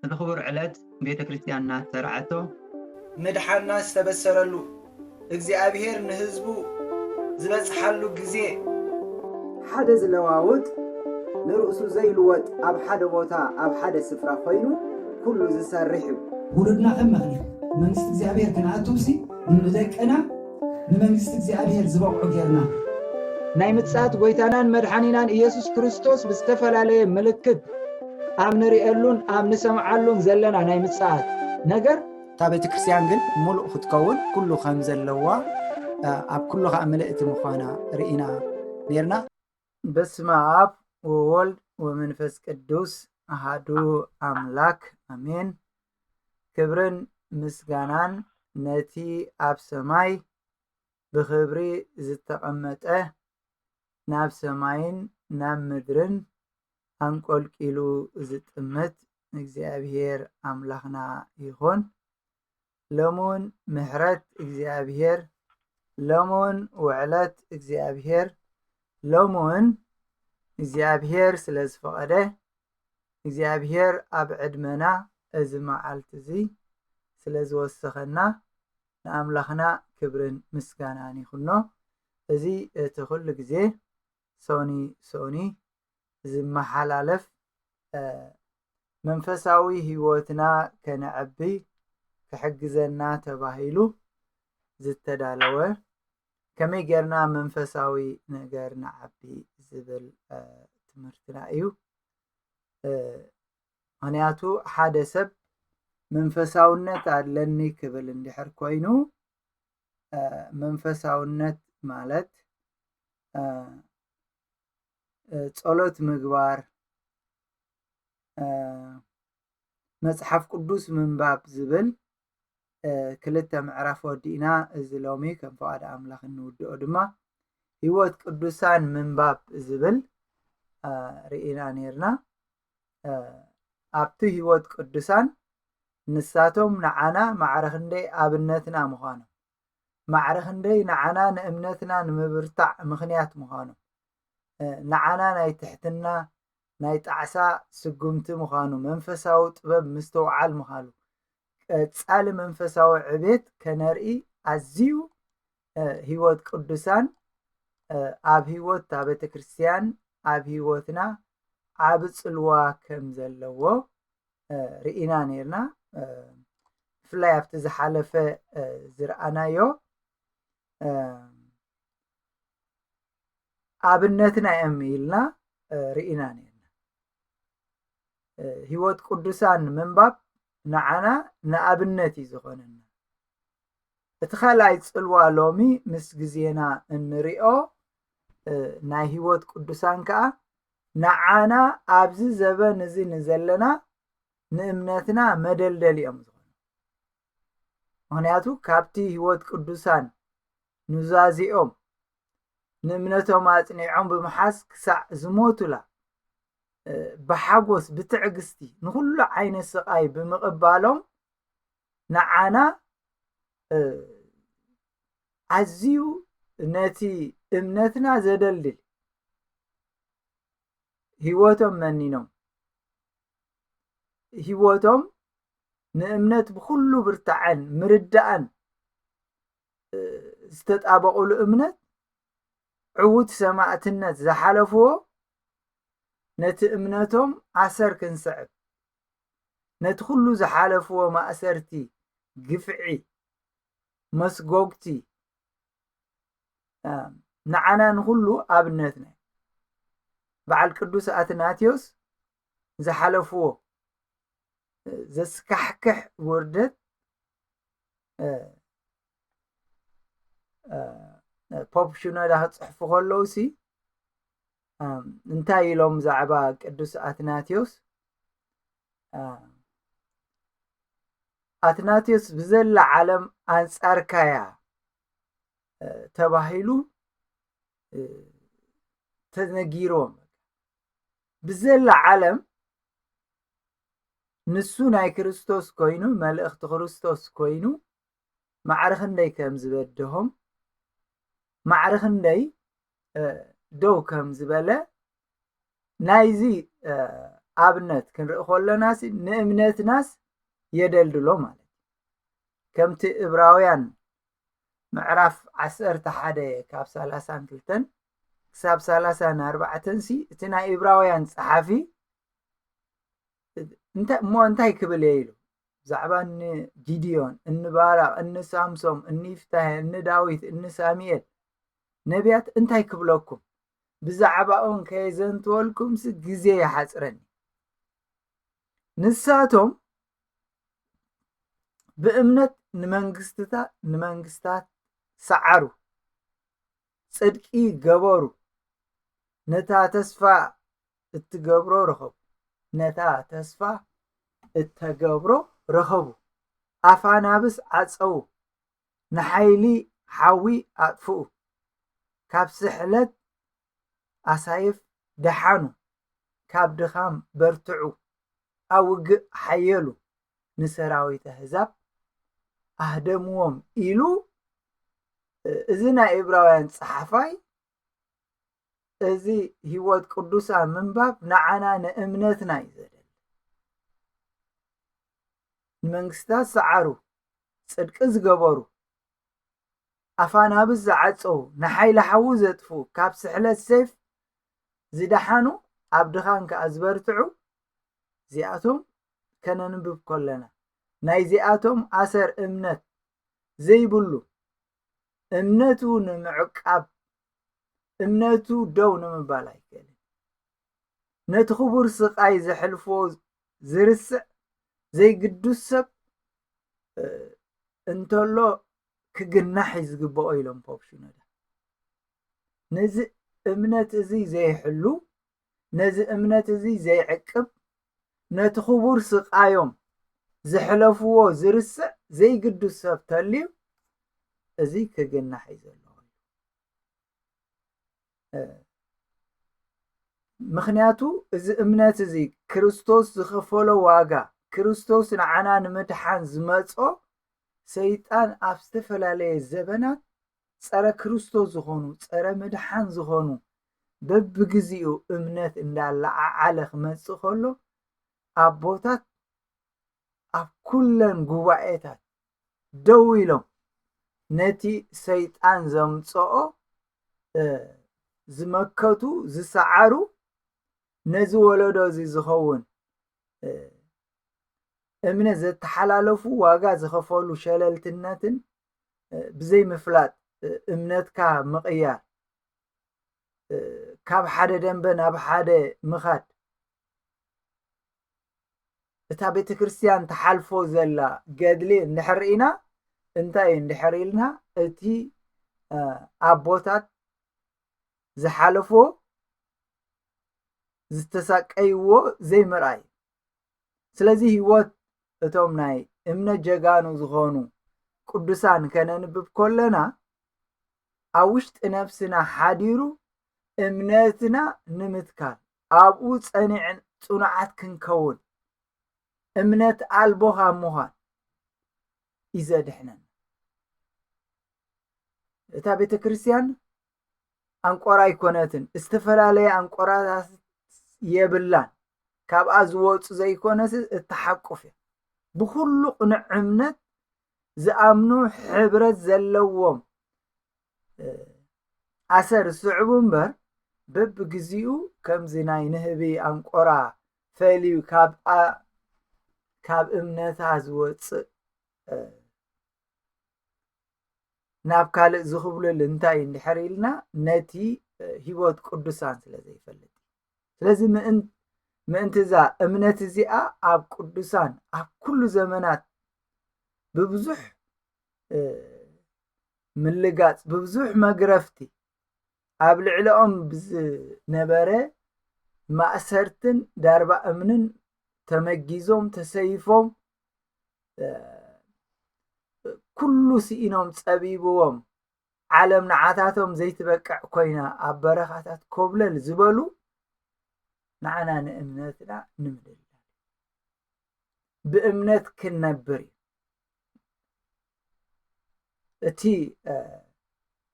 الخبر علت بيت كريستياننا ترعته مدحنا استبسرلو እግዚአብሔር ንህዝቡ ዝበጽሐሉ ግዜ ሓደ ዝለዋውጥ ንርእሱ ዘይልወጥ ኣብ ሓደ ቦታ ኣብ ሓደ ስፍራ ኮይኑ ኩሉ ዝሰርሕ ውሉድና ከም መኽሊት መንግስቲ እግዚአብሔር ክንኣቱሲ ንደቀና ንመንግስቲ እግዚአብሔር ዝበቅዑ ጌርና ናይ ምጽአት ጎይታናን መድኃኒናን ኢየሱስ ክርስቶስ ብዝተፈላለየ ምልክት ኣብ ንሪኤሉን ኣብ ንሰምዓሉን ዘለና ናይ ምጽአት ነገር تا بيت كريستيان ግን ሙሉእ ክትከውን ኩሉ ከም ዘለዋ ኣብ ኩሉ ኸ ምልእቲ ምዃና ርኢና ነርና በስመ አብ ወወልድ ወመንፈስ ቅዱስ አሐዱ አምላክ አሜን። ክብርን ምስጋናን ነቲ ኣብ ሰማይ ብክብሪ ዝተቐመጠ ናብ ሰማይን ናብ ምድርን አንቆልቂሉ ዝጥምት እግዚአብሔር አምላኽና ይኹን። لمون محرت እግዚአብሔር لمون وعلت እግዚአብሔር لمون እግዚአብሔር ስለዝፈቀደ እግዚአብሔር ኣብ ዕድመና እዚ መዓልቲ እዚ ስለዝወሰኸና ንኣምላኽና ክብርን ምስጋናን ይኹኖ። እዚ እቲ ኩሉ ግዜ ሶኒ ዝመሓላለፍ መንፈሳዊ ህይወትና ከነዕቢ كحجزنا تباهيلو زتدالوه كمي جرنا منفساوي نجرنا عبي زبل تمرتنا ايو هنياتو حادثب منفساونت عدلني كبل اندحر كوينو منفساونت مالت ጸሎት ምግባር መጽሐፍ ቅዱስ ምንባብ ዝብል ክልተ ምዕራፍ ወዲና እዚ ሎሚ ከም ፈቃድ ኣምላኽ እንውድኦ ድማ ህይወት ቅዱሳን ምንባብ ዝብል ርኢና ነርና። ኣብቲ ህይወት ቅዱሳን ንሳቶም ንዓና ማዕረኽንደይ ኣብነትና ምዃኖም ማዕረኽንደይ ንዓና ንእምነትና ንምብርታዕ ምኽንያት ምዃኖም ንዓና ናይ ትሕትና ናይ ጣዕሳ ስጉምቲ ምዃኑ መንፈሳዊ ጥበብ ምስተውዓል ምዃኑ ጻል መንፈሳዊ ዕቤት ከነርኢ ኣዝዩ ህይወት ቅዱሳን ኣብ ህይወት ቤተ ክርስቲያን ኣብ ህይወትና ኣብ ጽልዋ ከም ዘለዎ ርኢና ነርና። ፍላይ ኣብቲ ዝሓለፈ ዝረኣናዮ ኣብነትና እዮም ኢልና ርኢና ነርና። ህይወት ቅዱሳን ምንባብ ንዓና ንኣብነት እዩ ዝኾነና። እቲ ካልኣይ ጽልዋ ሎሚ ምስ ግዜና እንሪኦ ናይ ህይወት ቅዱሳን ከዓ ንዓና ኣብዚ ዘበን እዚ ንዘለና ንእምነትና መደልደል እዮም ዝኾኑ። ምክንያቱ ካብቲ ህይወት ቅዱሳን ኑዛዚኦም ንእምነቶም ኣጽኒዖም ብምሓዝ ክሳዕ ዝሞቱላ بحاجوس بتعجستي نقول عين السقاي بمقبالهم نعانا عزيو نتي امنتنا زدلل هيوتهم منينهم هيوتهم نأمنت بخلو برتعن مردعن استطابقوا الامنت عود سماعة النت زحلفوه نت امنتهم عسر كنسعب نت كله زحالفو ما أسرتي قفعي مسقوقتي نعنا نخلو أبنتنا بعد القدوس أثناتيوس زحالفو زسكحكح وردت بوب شنو ده تصحفو خلوسي እንታይ ኢሎም ዛዕባ ቅዱስ ኣትናቴዎስ ኣትናቴዎስ ብዘላ ዓለም አንጻርካያ ተባሂሉ ተነጊሮም ብዘላ ዓለም ንሱ ናይ ክርስቶስ ኮይኑ መልእኽቲ ክርስቶስ ኮይኑ ማዕረኽንደይ ከም ዝበድሆም ማዕረኽንደይ ደው ከም ዝበለ ናይዚ ኣብነት ክንርኢ ከለናስ ንእምነትናስ የደልድሎ ማለት ከምቲ ዕብራውያን ምዕራፍ 11 ካብ 32 ክሳብ 34 ሲ እቲ ናይ ዕብራውያን ጸሓፊ እንታይ ክብል ኢሉ ብዛዕባ ጊድዮን ባራቅ ሳምሶን ይፍታሕ ዳዊት ሳሙኤል ነቢያት እንታይ ክብለኩም ብዛዕባኦም ከይዘንትወልኩምስ ግዜ ይሓጽረኒ ንሳቶም ብእምነት ንመንግስታት ሰዓሩ ጽድቂ ገበሩ ነታ ተስፋ እትገብሮ ረኸቡ ኣፋናብስ ዓጸው ንሓይሊ ሓዊ ኣጥፍኡ ካብ ስሕለት ኣሳይፍ ደሓኑ ካብ ድኻም በርትዑ ኣውግእ ሓየሉ ንሰራዊት ኣሕዛብ ኣህደምዎም ኢሉ እዚ ናይ ዕብራውያን ጸሓፋይ እዚ ህይወት ቅዱሳን ምንባብ ንዓና ንእምነትና ይዘደል ንመንግስታት ሰዓሩ ጽድቂ ዝገበሩ ኣፋናብስ ዝዓጸው ንሓይሊ ሓዊ ዘጥፉ ካብ ስሕለት ሰይፍ ዝደሓኑ ኣብ ድኻን ከዓ ዝበርትዑ እዚኣቶም ከነንብብ ከለና ናይ እዚኣቶም ኣሰር እምነት ዘይብሉ እምነቱ ንምዕቃብ እምነቱ ደው ንምባል ኣይከኣልን ነቲ ክቡር ስቃይ ዘሕልፍዎ ዝርስዕ ዘይግዱስ ሰብ እንተሎ ክግናሕ ዝግብኦ ኢሎም ፖፕ ሽኖዳ ነዚ እምነት እዚ ዘይሕሉ ነዚ እምነት እዚ ዘይዕቅብ ነቲ ክቡር ስቃዮም ዘሕለፍዎ ዝርስዕ ዘይግዱስ ሰብ ተልዩ እዚ ክግናሕ ዘለዎ ምክንያቱ እዚ እምነት እዚ ክርስቶስ ዝኸፈሎ ዋጋ ክርስቶስ ንዓና ንምድሓን ዝመጾ ሰይጣን ኣብ ዝተፈላለየ ዘበናት ጸረ ክርስቶስ ዝኾኑ ጸረ ምድሓን ዝኾኑ በብግዚኡ እምነት እንዳለዓዓለ ክመጽእ ከሎ ኣቦታት ኣብ ኩለን ጉባኤታት ደው ኢሎም ነቲ ሰይጣን ዘምጽኦ ዝመከቱ ዝሰዓሩ ነዚ ወለዶ እዚ ዝኸውን እምነት ዘተሓላለፉ ዋጋ ዝኸፈሉ ሸለልትነትን ብዘይ ምፍላጥ እምነትካ ምቕያር ካብ ሓደ ደንበ ናብ ሓደ ምኻድ እታ ቤተ ክርስቲያን ተሓልፎ ዘላ ገድሊ እንድሕርኢና እንታይ እንድሕርኢልና እቲ ኣቦታት ዝሓለፎ ዝተሳቀይዎ ዘይምርኣይ ስለዚ ህይወት እቶም ናይ እምነት ጀጋኑ ዝኾኑ ቅዱሳን ከነንብብ ከለና ኣብ ውሽጢ ነፍስና ሓዲሩ እምነትና ንምትካል ኣብኡ ጸኒዕን ጽኑዓት ክንከውን እምነት ኣልቦ ካብ ምዃን ይዘድሕነን እታ ቤተ ክርስቲያን ኣንቆራ ኣይኮነትን ዝተፈላለየ ኣንቆራታት የብላን ካብኣ ዝወፁ ዘይኮነስ እተሓቁፍ እያ ብኩሉ ቅኑዕ እምነት ዝኣምኑ ሕብረት ዘለዎም ኣሰር ስዕቡ እምበር በብግዚኡ ከምዚ ናይ ንህቢ ኣንቆራ ፈልዩ ካብ እምነታ ዝወፅእ ናብ ካልእ ዝኽብለሉ እንታይ እንድሕር ኢልና ነቲ ህይወት ቅዱሳን ስለ ዘይፈልጥ ስለዚ ምእንቲ እዛ እምነት እዚኣ ኣብ ቅዱሳን ኣብ ኩሉ ዘመናት ብብዙሕ ምልጋፅ ብብዙሕ መግረፍቲ ኣብ ልዕሊኦም ብዝነበረ ማእሰርትን ዳርባ እምንን ተመጊዞም ተሰይፎም ኩሉ ስኢኖም ፀቢብዎም ዓለም ንዓታቶም ዘይትበቅዕ ኮይና ኣብ በረኻታት ኮብለል ዝበሉ ንዓና ንእምነትና ንምድል ብእምነት ክንነብር እቲ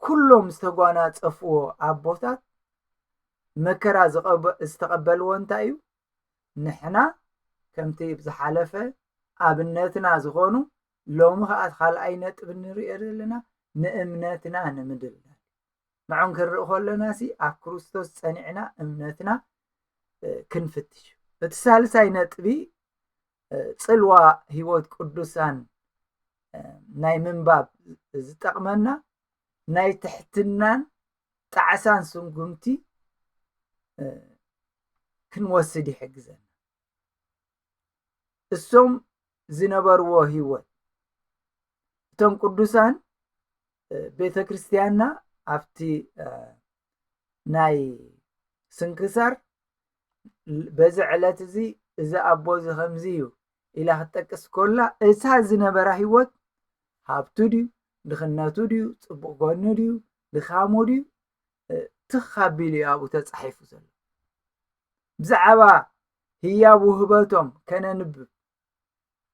ኩሎም ዝተጓናፀፍዎ ኣቦታት መከራ ዝተቀበልዎ እንታይ እዩ نحنا كمتي بزحلفة أبنتنا زخونو لو مخاط خالقي نطب نريئ لنا نأمنتنا نمدل معون كنرئ لنا سي أب كريستوس صنعنا أمنتنا كنفتش الثالثاي نطبي صلوا هيوت قدوسان ناي منباب زتقمنا ناي تحتنان تعسان سنقمتي كنوسد يحجزنا السم زنبرو هيوت تم قدوسان بيت كريستيانا افتي ناي سنكسر بزعلت زي اذا ابوز خمزيو الى حتقس كلها اسا زنبر هيوت هابتو ديو دخناتو ديو صبغونو ديو دخامو ديو تخابيلي ابو تصحيفو زل بزعبا هي وهبتهم كان نبب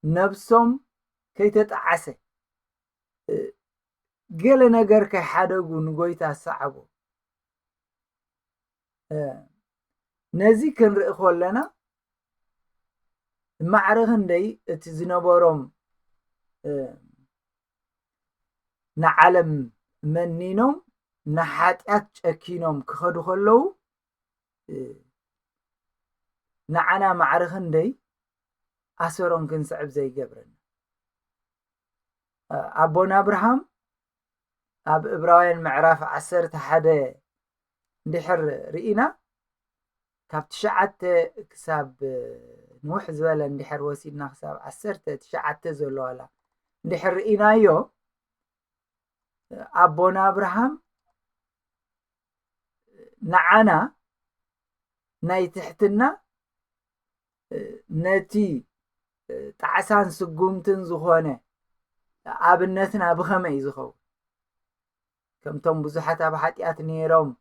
نفسهم كي تتعسى قال نجر كي حدقو نقويتا صعبو نزي كنرئ خلنا معرخن دي اتزنبورهم نعلم منينهم نحاتيات اكينهم كخدو خلو نعنا معرخن دي أسرون كنسعب زي قبرنا أبونا أبراهام أب إبراهيم معرف عسرت حدا دحر رئينا كابت شعت كساب نوح زوالا دحر وسيدنا كساب عسرت تشعت زولولا دحر رئينا يو أبونا أبراهام نعنا ناي تحتنا نتي تعسان سقومتن زخونه أبنتنا بخمي زخو كم تم بزحت بحاتيات نيروم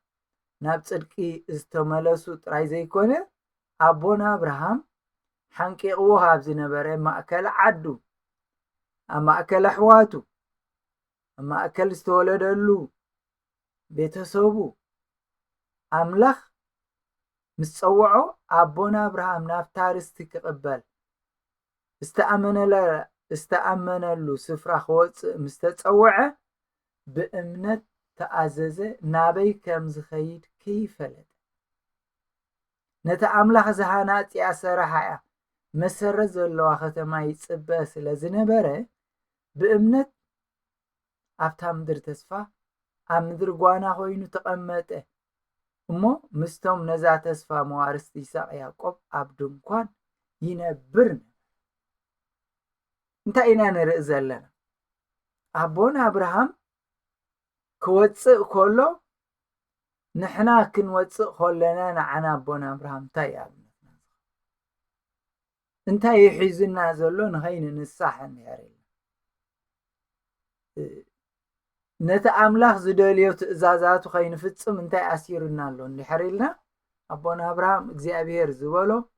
نابصدقي استملسو طراي زيكونه أبونا أبراهام حنقيقو هابز نبره ماكل عدو اما اكل احواتو اما اكل استولدلو بيتسوبو املاخ مسصوعو أبونا أبراهام نافتارستي كقبل استأمنلو سفرا خوص مستتصوعه بأمنت تأززه نابي كم زخيد كيفلت نتا أملاخ زهانات ياسرحايا مسرز اللو ختما يصبه سلازنبره بأمنت أفتا مدر تسفا أمدر قوانا خوينو تقمته እሞ ምስቶም ነዛ ተስፋ መዋርስቲ ይስሐቅ ያዕቆብ ኣብ ድንኳን ይነብር እንታይ ኢና ንርኢ ዘለና ኣቦና አብርሃም ክወፅእ ከሎ ንሕና ክንወፅእ ከለና ንዓና ኣቦና አብርሃም እንታይ ኣብነትና እንታይ ይሕዝና ዘሎ ንኸይንንሳሕ ነይሩ نتا أملاخ زداليو تأزازاتو خاين فتسم انتاي أسيرنا اللون لحريلنا أبونا أبراهام اكزيابير زوالو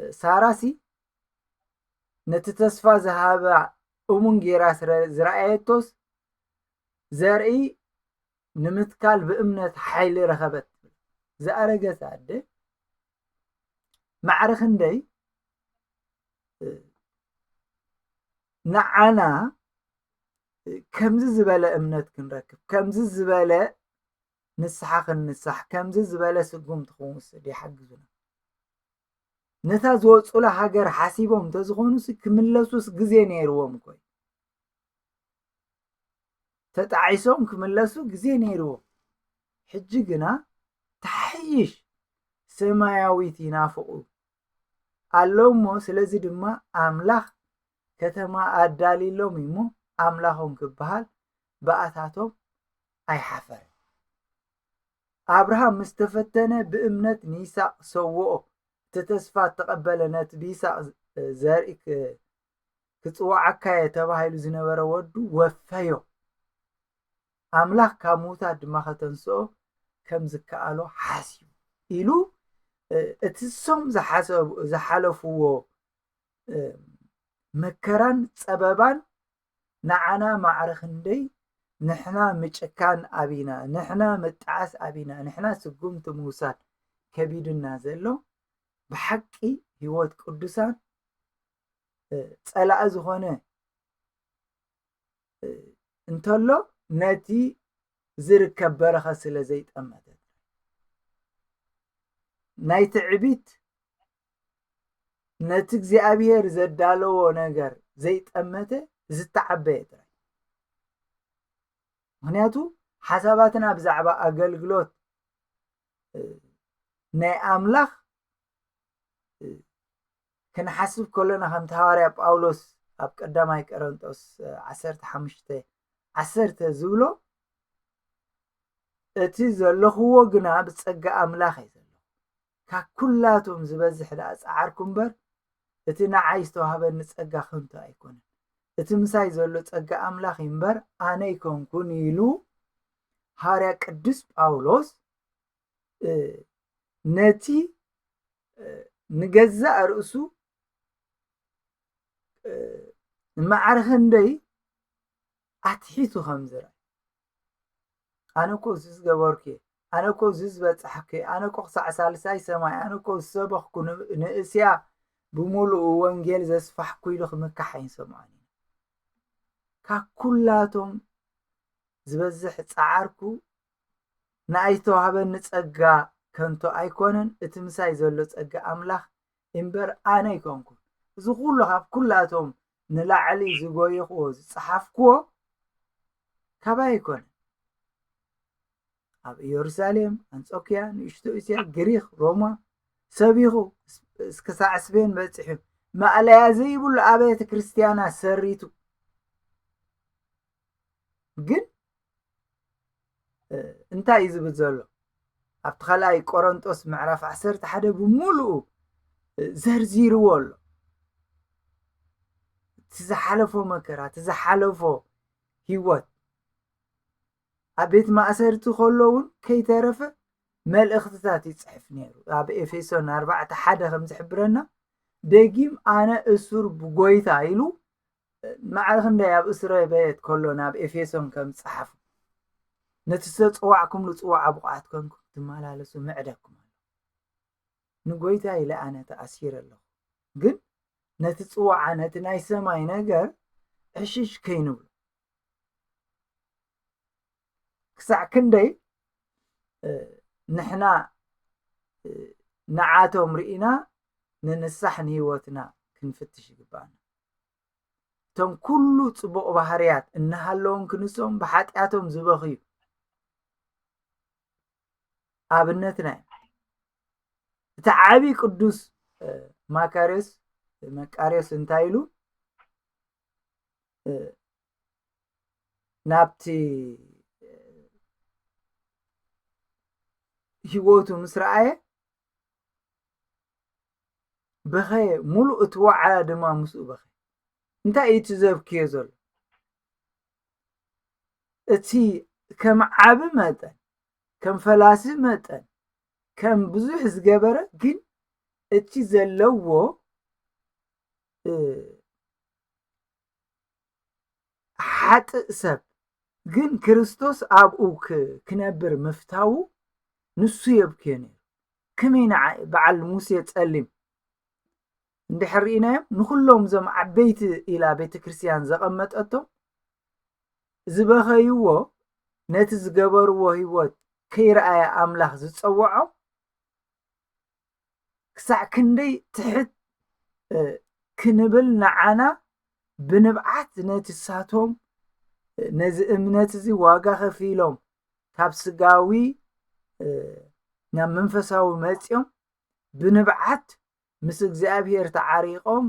ساراسي نتا تصفى زهابا أمون جيراس زرائيتوس زرعي نمتكال بأمنة حيل رخبت زأرقة سعده معرخن دي نعنا كمز زبالة أمنت كنركب كمز زبالة نسحق النسح كمز زبالة سقوم تخونس دي حقزنا نتا زوج ولا حجر حسيبهم تزخونس كملسوس جزين يروهم كوي تتعيسهم كملسو جزين يروهم حججنا تحيش سماويتي نافقو اللهم سلازي دما أملاخ كتما أدالي لهم يمو أملاهم كبهال بأتاتهم أي حفر أبراهام مستفتنا بأمنة نيسا سووه تتسفى تقبلنا تبيسا زارك كتوعى كاية تباهيلو زنبرا ودو وفايو أملاك كاموتا دماغة تنسو كم زكالو حاسيو إلو اتسوم زحالفوه مكران سببان نعنا معرخندي نحنا متشكان أبينا نحنا متعس أبينا نحنا سقوم تموسات كبيدنا زلو بحقي هيوت قدسان ጸላእ ዝኾነ እንተሎ ነቲ ዝርከብ በረኸ ስለ ዘይጠመተ ናይ ትዕቢት ነቲ እግዚኣብሔር ዘዳለዎ ነገር ዘይጠመተ ዝተዓበየ ጥራይ ምክንያቱ ሓሳባትና ብዛዕባ ኣገልግሎት ናይ ኣምላኽ ክንሓስብ ከለና ከምቲ ሃዋርያ ጳውሎስ ኣብ ቀዳማይ ቆሮንጦስ 15:10 ዝብሎ እቲ ዘለኽዎ ግና ብጸጋ ኣምላኽ እዩ ዘሎ ካብ ኩላቶም ዝበዝሕ ዳ ጻዓርኩ እምበር እቲ ንዓይ ዝተዋህበኒ ጸጋ ክንቱ ኣይኮነን እቲ ምሳይ ዘሎ ጸጋ ኣምላኽ እምበር ኣነ ይኮንኩን ኢሉ ሃዋርያ ቅዱስ ጳውሎስ ነቲ ንገዛእ ርእሱ ማዕርኽንደይ ኣትሒቱ ከምዝራ ኣነ ኮ ዝገበርኩ ኣነ ኮ ዝበፅሐኩ ኣነ ኮ ክሳዕ ሳልሳይ ሰማይ ኣነ ኮ ዝሰበኽኩ ንእስያ ብምሉእ ወንጌል ዘስፋሕኩ ኢሉ ክምካሕ ይሰምዖኒ ካብ ኩላቶም ዝበዝሕ ጻዓርኩ ንኣይ ዝተዋህበኒ ጸጋ ከንቱ ኣይኮነን እቲ ምሳይ ዘሎ ጸጋ ኣምላኽ እምበር ኣነ ይኮንኩን እዚ ኩሉ ካብ ኩላቶም ንላዕሊ ዝጎይኽዎ ዝፀሓፍክዎ ካባ ይኮነ ኣብ ኢየሩሳሌም አንጾኪያ ንእሽቶ እስያ ግሪክ ሮማ ሰቢኹ እስከሳዕ ስፔን በፂሑ ማእለያ ዘይብሉ ኣብያተ ክርስቲያናት ሰሪቱ ግን እንታይ እዩ ዝብል ዘሎ ኣብቲ ካልኣይ ቆሮንጦስ ምዕራፍ 11 ብምሉኡ ዘርዚርዎ ኣሎ ትዝሓለፎ መከራ ትዝሓለፎ ህይወት ኣብ ቤት ማእሰርቲ ከለውን ከይተረፈ መልእኽትታት ይጽሕፍ ነይሩ ኣብ ኤፌሶን 4:1 ከም ዝሕብረና ደጊም ኣነ እሱር ብጎይታ ኢሉ ማዕርኽንደይ ኣብ እስራኤል ቤት ከሎ ናብ ኤፌሶን ከም ጸሓፉ ነቲ ዝተፅዋዕኩም ንፅዋዕ ብቕዓት ኮንኩም ትመላለሱ ምዕደኩም ንጎይታ ኢለ ኣነ ተኣሲረ ኣለኹ ግን ነቲ ፅዋዓ ነቲ ናይ ሰማይ ነገር ዕሽሽ ከይንብሎ ክሳዕ ክንደይ ንሕና ንዓቶም ርኢና ንንሳሕ ንህይወትና ክንፍትሽ ይግባአና እቶም ኩሉ ፅቡቕ ባህርያት እናሃለዎም ክንሶም ብሓጢኣቶም ዝበኽዩ ኣብነትና እቲ ዓቢ ቅዱስ መቃርዮስ እንታይ ኢሉ ናብቲ ህይወቱ ምስ ረኣየ በኸየ ሙሉእ እቲ ዋዕላ ድማ ምስኡ በኸየ እንታይ እዩ ትዘብክዮ ዘሎ እቲ ከም ዓቢ መጠን ከም ፈላሲ መጠን ከም ብዙሕ ዝገበረ ግን እቲ ዘለዎ ሓጥእ ሰብ ግን ክርስቶስ ኣብኡ ክነብር ምፍታው ንሱ የብክዮ ነይሩ ከመይ በዓል ሙሴ ጸሊም እንድሕር ርኢናዮም ንኩሎም ዞም ዓበይቲ ኢላ ቤተ ክርስቲያን ዘቐመጠቶም ዝበኸይዎ ነቲ ዝገበርዎ ህይወት ከይረኣየ ኣምላኽ ዝፀውዖም ክሳዕ ክንደይ ትሕት ክንብል ንዓና ብንብዓት ነቲ ሳቶም ነዚ እምነት እዚ ዋጋ ከፊሎም ካብ ስጋዊ ናብ መንፈሳዊ መፅኦም ብንብዓት ምስ እግዚኣብሔር ተዓሪቆም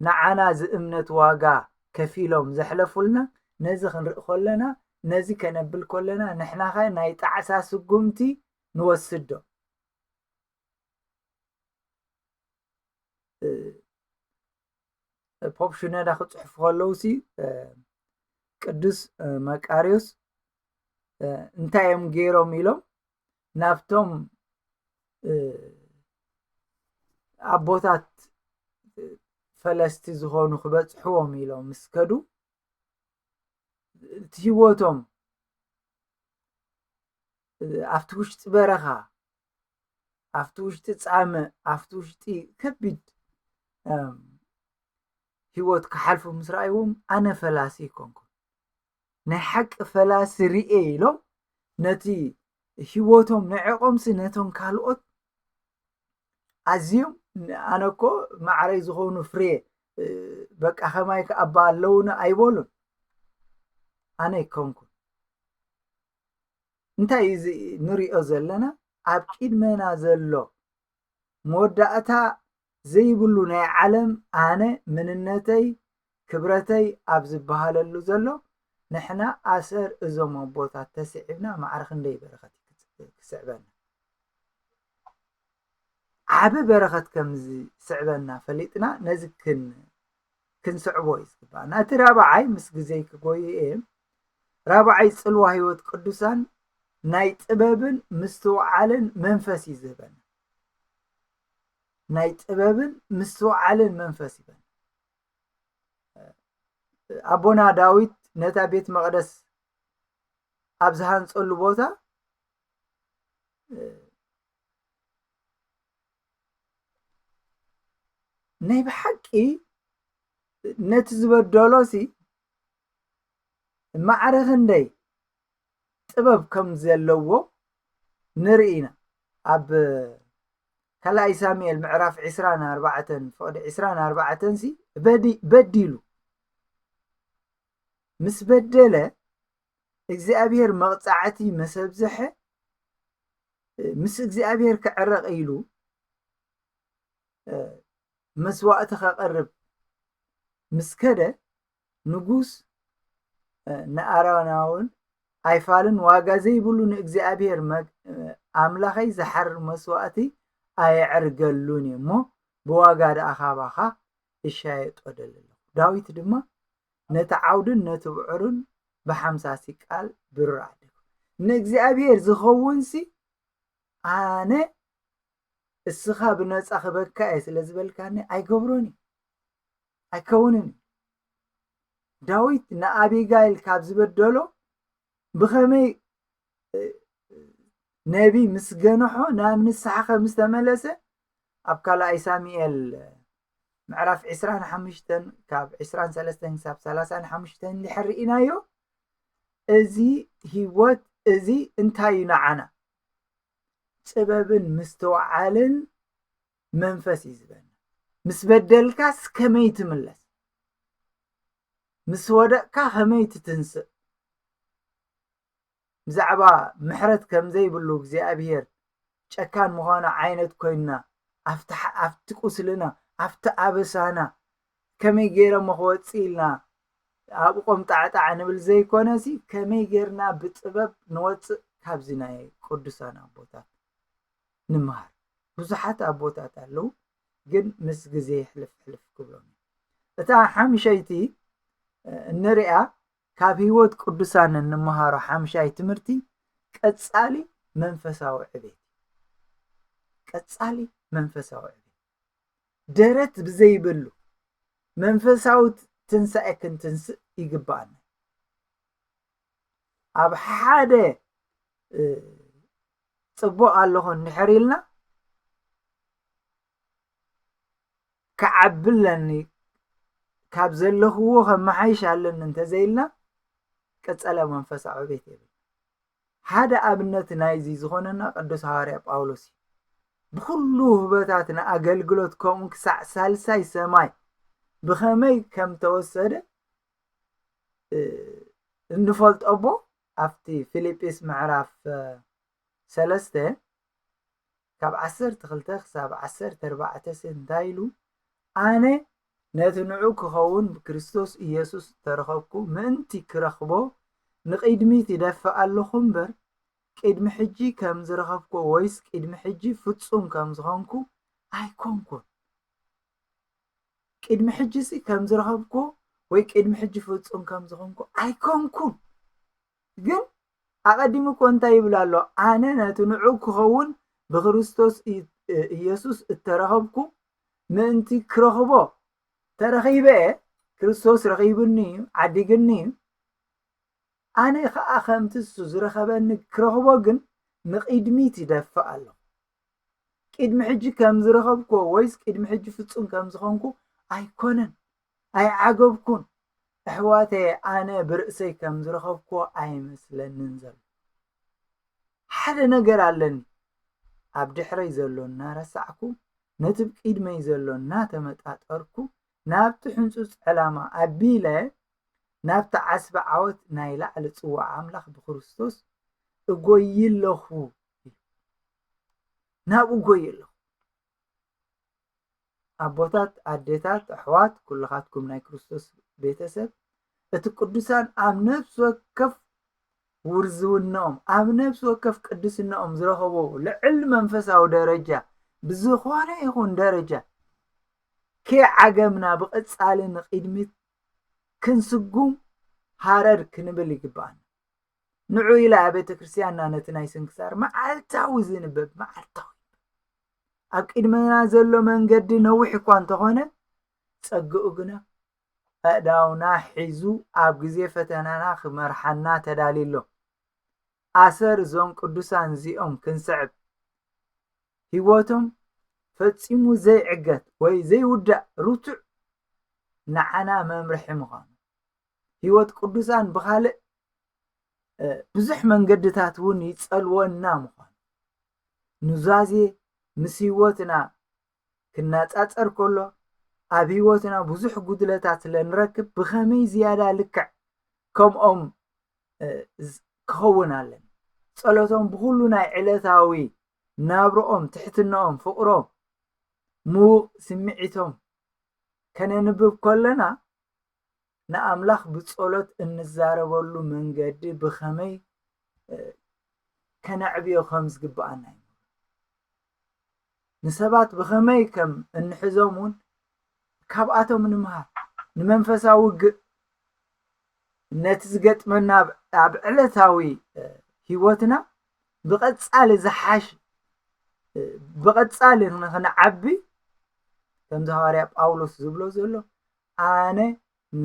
ንዓና ዝእምነት ዋጋ ከፊሎም ዘሕለፉልና ነዚ ክንርኢ ከለና ነዚ ከነብል ከለና ንሕና ኸ ናይ ጣዕሳ ስጉምቲ ንወስድ ዶ ፖፕ ሽኖዳ ክፅሕፉ ከለውሲ ቅዱስ መቃርዮስ እንታይ እዮም ገይሮም ኢሎም ናብቶም ኣቦታት ፈለስቲ ዝኾኑ ክበፅሕዎም ኢሎም ምስ ከዱ እቲ ህይወቶም ኣብቲ ውሽጢ በረኻ ኣብቲ ውሽጢ ፃመ ኣብቲ ውሽጢ ከቢድ ሂወት ክሓልፉ ምስ ረኣይዎም ኣነ ፈላሲ ይኮንኩን ናይ ሓቂ ፈላሲ ርኤ ኢሎም ነቲ ሂወቶም ንዕቆምሲ ነቶም ካልኦት ኣዝዮም ኣነ እኮ ማዕረይ ዝኾኑ ፍሬ በቃ ከማይ ከኣባ ኣለውና ኣይበሉን ኣነ ይኮንኩን እንታይ እዚ ንሪኦ ዘለና ኣብ ቅድመና ዘሎ መወዳእታ ዘይብሉ ናይ ዓለም ኣነ መንነተይ ክብረተይ ኣብ ዝበሃለሉ ዘሎ ንሕና ኣሰር እዞም ኣቦታት ተስዒብና ማዕረ ክንደይ በረኸት ክስዕበና ዓብ በረኸት ከምዚ ስዕበና ፈሊጥና ነዚ ክንስዕቦ እዩ ዝግባአና እቲ ራብዓይ ምስ ግዜይ ክጎይ እየ ራብዓይ ፅልዋ ሂወት ቅዱሳን ናይ ጥበብን ምስትውዓልን መንፈስ እዩ ዝህበና ናይ ጥበብን ምስትውዓልን መንፈስ ይበና ኣቦና ዳዊት ነታ ቤት መቅደስ ኣብ ዝሃንፀሉ ቦታ ናይ ብሓቂ ነቲ ዝበደሎሲ ማዕረ ክንደይ ጥበብ ከም ዘለዎ ንርኢና ኣብ ካልኣይ ሳሙኤል ምዕራፍ 24 ፍቅዲ 24 ሲ በዲሉ ምስ በደለ እግዚአብሔር መቕፃዕቲ መሰብዝሐ ምስ እግዚአብሔር ክዕረቕ ኢሉ መስዋዕቲ ከቅርብ ምስ ከደ ንጉስ ንኣሮናውን ኣይፋልን ዋጋ ዘይብሉ ንእግዚአብሔር ኣምላኸይ ዝሓርር መስዋዕቲ ኣይዕርገሉን እሞ ብዋጋ ደኣ ካባኻ እሻየጦ ደለሎ ዳዊት ድማ ነቲ ዓውድን ነቲ ብዕሩን ብሓምሳሲ ቃል ብሩር ዓደጉ ንእግዚአብሔር ዝኸውንሲ ኣነ እስኻ ብነፃ ክበካ እየ ስለ ዝበልካኒ ኣይገብሮኒ ኣይከውንን ዳዊት ንኣቢጋይል ካብ ዝበደሎ ብኸመይ ነቢ ምስ ገንሖ ናብ ንስሓ ከም ዝተመለሰ ኣብ ካልኣይ ሳሙኤል ምዕራፍ 25 ካብ 23 ክሳብ 35 እንድሕር ርኢናዮ እዚ ሂወት እዚ እንታይ እዩ ንዓና ጥበብን ምስትውዓልን መንፈስ እዩ ዝህበና ምስ በደልካስ ከመይ ትምለስ ምስ ወደቅካ ከመይ ትትንስእ ብዛዕባ ምሕረት ከም ዘይብሉ እግዚኣብሔር ጨካን ምዃኑ ዓይነት ኮይና ኣብቲ ቁስልና ኣብቲ ኣበሳና ከመይ ገይሮም ክወፅእ ኢልና ኣብ ቆምጣዕጣዕ ንብል ዘይኮነሲ ከመይ ጌርና ብጥበብ ንወፅእ ካብዚ ናይ ቅዱሳን ኣቦታት ንምሃር ብዙሓት ኣቦታት ኣለው ግን ምስ ግዜ ሕልፍ ክብሎም እታ ሓምሻይቲ እንሪኣ ካብ ሂወት ቅዱሳን እንመሃሮ ሓምሻይ ትምህርቲ ቀፃሊ መንፈሳዊ ዕቤት ቀፃሊ መንፈሳዊ ዕቤት ደረት ብዘይብሉ መንፈሳዊ ትንሳኤ ክንትንስእ ይግባአና ኣብ ሓደ ፅቡቅ ኣለኹ እንድሕር ኢልና ክዓብለኒ ካብ ዘለኽዎ ከመሓይሽ ኣለኒ እንተዘይልና ቀፀለ መንፈሳዊ ዕቤት የብል ሓደ ኣብነት ናይዚ ዝኾነና ቅዱስ ሐዋርያ ጳውሎስ ብኩሉ ህበታት ንኣገልግሎት ከምኡ ክሳዕ ሳልሳይ ሰማይ ብኸመይ ከም ተወሰደ እንፈልጦ እቦ ኣብቲ ፊልጵስ ምዕራፍ 3 ካብ 12 ክሳብ 14 እንታይ ኢሉ ኣነ ነቲ ንዑ ክኸውን ብክርስቶስ ኢየሱስ ተረኸብኩ ምእንቲ ክረኽቦ ንቅድሚት ይደፍእ ኣለኹ እምበር ቅድሚ ሕጂ ከም ዝረኸብኩ ወይስ ቅድሚ ሕጂ ፍጹም ከም ዝኾንኩ ኣይኮንኩን ቅድሚ ሕጂ ከም ዝረኸብኩ ወይ ቅድሚ ሕጂ ፍጹም ከም ዝኾንኩ ኣይኮንኩን ግን ኣቀዲሙ እኮ እንታይ ይብል ኣሎ ኣነ ነቲ ንዑ ክኸውን ብክርስቶስ ኢየሱስ እተረኸብኩ ምእንቲ ክረኽቦ ተረኺበ ክርስቶስ ረኺብኒ ዓዲግኒ ኣነ ከዓ ከምቲ እሱ ዝረኸበኒ ክረኽቦ ግን ንቅድሚት ይደፍእ ኣሎ ቅድሚ ሕጂ ከም ዝረኸብኮ ወይስ ቅድሚ ሕጂ ፍጹም ከም ዝኾንኩ ኣይኮነን ኣይዓገብኩን ኣሕዋተይ ኣነ ብርእሰይ ከም ዝረኸብኮ ኣይመስለንን ዘሎ ሓደ ነገር ኣለኒ ኣብ ድሕረይ ዘሎ እናረሳዕኩ ነቲ ቅድመይ ዘሎ እናተመጣጠርኩ ናብቲ ሕንፁፅ ዕላማ ኣቢለ ናብቲ ዓስቢ ዓወት ናይ ላዕሊ ጽዋዕ ኣምላኽ ብክርስቶስ እጎይ ኣለኹ ናብኡ ጎይ ኣለኹ ኣቦታት ኣዴታት ኣሕዋት ኩልኻትኩም ናይ ክርስቶስ ቤተሰብ እቲ ቅዱሳን ኣብ ነፍሲ ወከፍ ውርዝውነኦም ኣብ ነፍሲ ወከፍ ቅድስነኦም ዝረኸቦ ልዕል መንፈሳዊ ደረጃ ብዝኾነ ይኹን ደረጃ ከዓገምና ብቐጻሊ ንቅድሚት ክንስጉም ሃረር ክንብል ይግባአና ንዑ ኢላ ቤተ ክርስቲያንና ነቲ ናይ ስንክሳር መዓልታዊ ዝንበብ መዓልታዊ ኣብ ቅድመና ዘሎ መንገዲ ነዊሕ እኳ እንተኾነ ፀግኡ ግና ኣእዳውና ሒዙ ኣብ ግዜ ፈተናና ክመርሓና ተዳሊሎ ኣሰር እዞም ቅዱሳን እዚኦም ክንስዕብ ሂወቶም ፈፂሙ ዘይዕገት ወይ ዘይውዳእ ርቱዕ ንዓና መምርሒ ምዃኑ ሂወት ቅዱሳን ብኻልእ ብዙሕ መንገድታት እውን ይጸልወና ምዃኑ ኑዛዜ ምስ ሂወትና ክናጻጸር ከሎ ኣብ ሂወትና ብዙሕ ጉድለታት ስለንረክብ ብኸመይ ዝያዳ ልክዕ ከምኦም ክኸውን ኣለና ጸሎቶም ብኩሉ ናይ ዕለታዊ ናብሮኦም ትሕትነኦም ፍቕሮም ምዉቕ ስምዒቶም ከነንብብ ከለና ንኣምላኽ ብጸሎት እንዛረበሉ መንገዲ ብኸመይ ከነዕብዮ ከም ዝግባአና እዩ ንሰባት ብኸመይ ከም እንሕዞም እውን ካብኣቶም ንምሃር ንመንፈሳዊ ነቲ ዝገጥመና ኣብ ዕለታዊ ሂወትና ብቐጻሊ ዝሓሽ ብቐጻሊ ንኽንዓቢ ከምዚ ሐዋርያ ጳውሎስ ዝብሎ ዘሎ ኣነ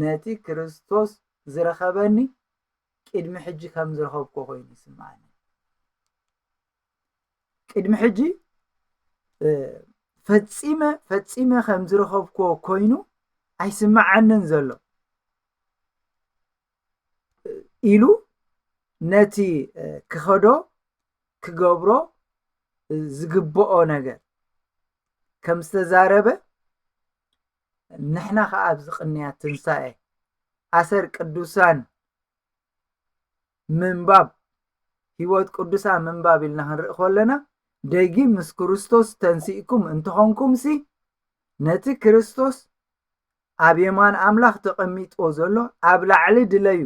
ነቲ ክርስቶስ ዝረኸበኒ ቅድሚ ሕጂ ከም ዝረኸብኮ ኮይኑ ይስምዓኒ ቅድሚ ሕጂ ፈጺመ ከም ዝረኸብኮ ኮይኑ ኣይስምዓንን ዘሎ ኢሉ ነቲ ክኸዶ ክገብሮ ዝግብኦ ነገር ከም ዝተዛረበ ንሕና ከዓ ኣብዚ ቅንያት ትንሳኤ ኣሰር ቅዱሳን ምንባብ ሂወት ቅዱሳን ምንባብ ኢልና ክንርኢ ከለና ደጊ ምስ ክርስቶስ ተንሲእኩም እንትኾንኩምሲ ነቲ ክርስቶስ ኣብ የማን ኣምላኽ ተቐሚጦ ዘሎ ኣብ ላዕሊ ድለዩ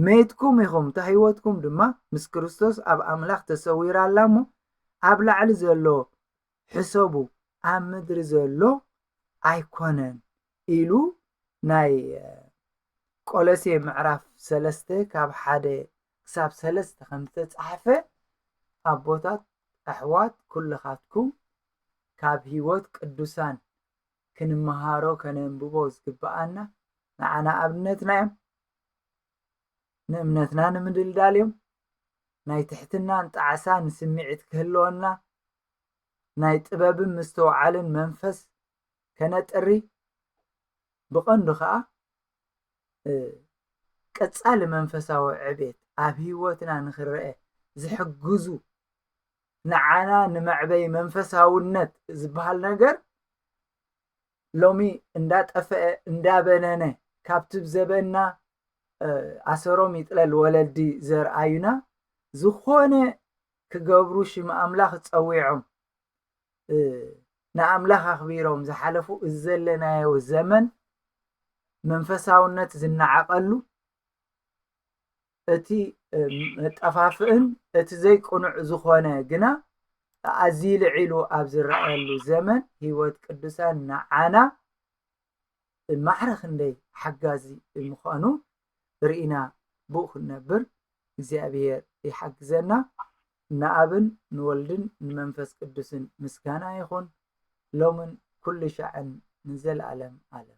ሜትኩም ኢኹም እታ ሂወትኩም ድማ ምስ ክርስቶስ ኣብ ኣምላኽ ተሰዊራ ኣላ እሞ ኣብ ላዕሊ ዘሎ ሕሰቡ ኣብ ምድሪ ዘሎ ኣይኮነን ኢሉ ናይ ቆሎሴ ምዕራፍ 3 ካብ 1 ክሳብ 3 ከም ዝተጻሕፈ ኣቦታት ኣሕዋት ኩልኻትኩም ካብ ሂወት ቅዱሳን ክንመሃሮ ከነንብቦ ዝግባአና ንዓና ኣብነትና እዮም ንእምነትና ንምድልዳል እዮም ናይ ትሕትናን ጣዕሳን ስምዒት ክህልወና ናይ ጥበብን ምስተውዓልን መንፈስ ከነጥሪ ብቐንዱ ከዓ ቀጻሊ መንፈሳዊ ዕቤት ኣብ ሂወትና ንኽርአ ዝሕግዙ ንዓና ንመዕበይ መንፈሳውነት ዝበሃል ነገር ሎሚ እንዳጠፍአ እንዳበነነ ካብቲ ዘበና ኣሰሮም ይጥለል ወለዲ ዘርአዩና ዝኾነ ክገብሩ ሽም ኣምላኽ ፀዊዖም ንኣምላኽ ኣኽቢሮም ዝሓለፉ ዘለናዮ ዘመን መንፈሳውነት ዝናዓቐሉ እቲ መጠፋፍእን እቲ ዘይቁኑዕ ዝኾነ ግና ኣዝዩ ልዒሉ ኣብ ዝረአየሉ ዘመን ሂወት ቅዱሳን ንዓና ማዕረ ክንደይ ሓጋዚ ምዃኑ ርኢና ብኡ ክንነብር እግዚኣብሔር ይሓግዘና ንኣብን ንወልድን ንመንፈስ ቅዱስን ምስጋና ይኹን ሎምን ኩሉ ሻዕን ንዘለዓለም ኣለም